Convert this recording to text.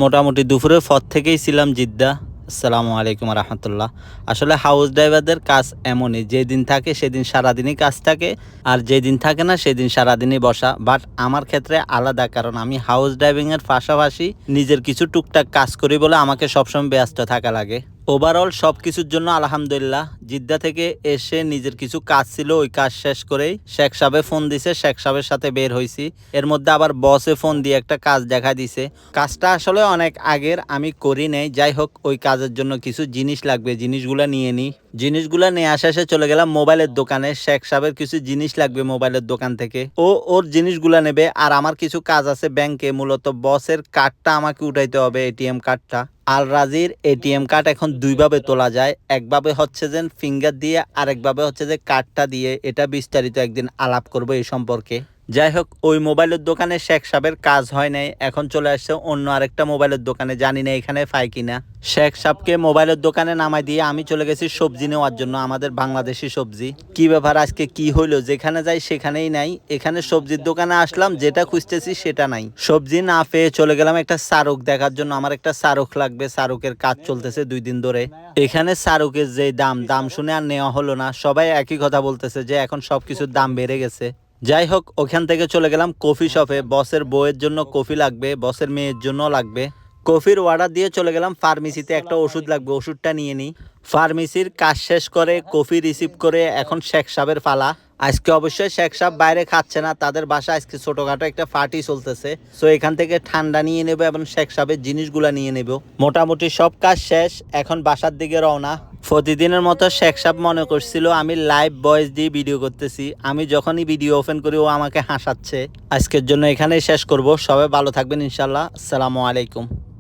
মোটামুটি দুপুরের পর থেকেই ছিলাম জিদ্দা। আসসালামু আলাইকুম রহমতুল্লাহ। আসলে হাউস ড্রাইভারদের কাজ এমনই, যেদিন থাকে সেদিন সারাদিনই কাজ থাকে, আর যেদিন থাকে না সেদিন সারাদিনই বসা। বাট আমার ক্ষেত্রে আলাদা, কারণ আমি হাউস ড্রাইভিংয়ের পাশাপাশি নিজের কিছু টুকটাক কাজ করি বলে আমাকে সবসময় ব্যস্ত থাকা লাগে। ওভারঅল সব কিছুর জন্য আলহামদুলিল্লাহ। জিদ্দা থেকে এসে নিজের কিছু কাজ ছিল, ওই কাজ শেষ করেই শেখ সাহেবে ফোন দিছে, শেখ সাহেবের সাথে বের হয়েছি। এর মধ্যে আবার বসে ফোন দিয়ে একটা কাজ দেখা দিছে। কাজটা আসলে অনেক আগের, আমি করি নাই। যাই হোক, ওই কাজের জন্য কিছু জিনিস লাগবে, জিনিসগুলো নিয়ে নিই। জিনিসগুলো নিয়ে শেষে চলে গেলাম মোবাইলের দোকানে। শেখ সাহেবের কিছু জিনিস লাগবে মোবাইলের দোকান থেকে, ও ওর জিনিসগুলো নেবে। আর আমার কিছু কাজ আছে ব্যাংকে, মূলত বসের কার্ডটা আমাকে উঠাইতে হবে, এটিএম কার্ডটা। আল রাজির এটিএম কার্ড এখন দুইভাবে তোলা যায়, একভাবে হচ্ছে যে ফিঙ্গার দিয়ে, আরেকভাবে হচ্ছে যে কার্ডটা দিয়ে। এটা বিস্তারিত একদিন আলাপ করবো এই সম্পর্কে। যাই হোক, ওই মোবাইলের দোকানে শেখ সাহেবের কাজ হয় নাই, এখন চলে আসছে অন্য আরেকটা মোবাইলের দোকানে, জানি না এখানে পাই কিনা। শেখ সাহেবকে মোবাইলের দোকানে নামাই দিয়ে আমি চলে গেছি সবজি নেওয়ার জন্য, আমাদের বাংলাদেশি সবজি। কি ব্যাপার, আজকে কি হইলো, যেখানে যাই সেখানেই নাই। এখানে সবজির দোকানে আসলাম, যেটা খুঁজতেছি সেটা নাই। সবজি না পেয়ে চলে গেলাম একটা সারুক দেখার জন্য। আমার একটা সারুক লাগবে, সারুকের কাজ চলতেছে 2 দিন ধরে। এখানে সারুকের যে দাম শুনে আর নেওয়া হলো না। সবাই একই কথা বলতেছে যে এখন সবকিছুর দাম বেড়ে গেছে। যাই হোক, ওখান থেকে চলে গেলাম কফি শপে। বসের বউয়ের জন্য কফি লাগবে, বসের মেয়ের জন্য লাগবে। কফির অর্ডার দিয়ে চলে গেলাম ফার্মেসিতে, একটা ওষুধ লাগবে, ওষুধটা নিয়ে নিই। ফার্মেসির কাজ শেষ করে কফি রিসিভ করে এখন শেখ সাহেবের পালা। আজকে অবশ্যই শেখ সাহেব বাইরে খাচ্ছে না, তাদের বাসায় আজকে ছোটখাটো একটা পার্টি চলতেছে। সো এখান থেকে ঠান্ডা নিয়ে নেবো এবং শেখ সাহেবের জিনিসগুলা নিয়ে নেব। মোটামুটি সব কাজ শেষ, এখন বাসার দিকে রওনা। প্রতিদিনের মতো শেখ সাহেব মনে করছিল আমি লাইভ ভয়েস দিয়ে ভিডিও করতেছি। আমি যখনই ভিডিও ওপেন করি ও আমাকে হাসাচ্ছে। আজকের জন্য এখানেই শেষ করব। সবাই ভালো থাকবেন ইনশাল্লাহ। আসসালামু আলাইকুম।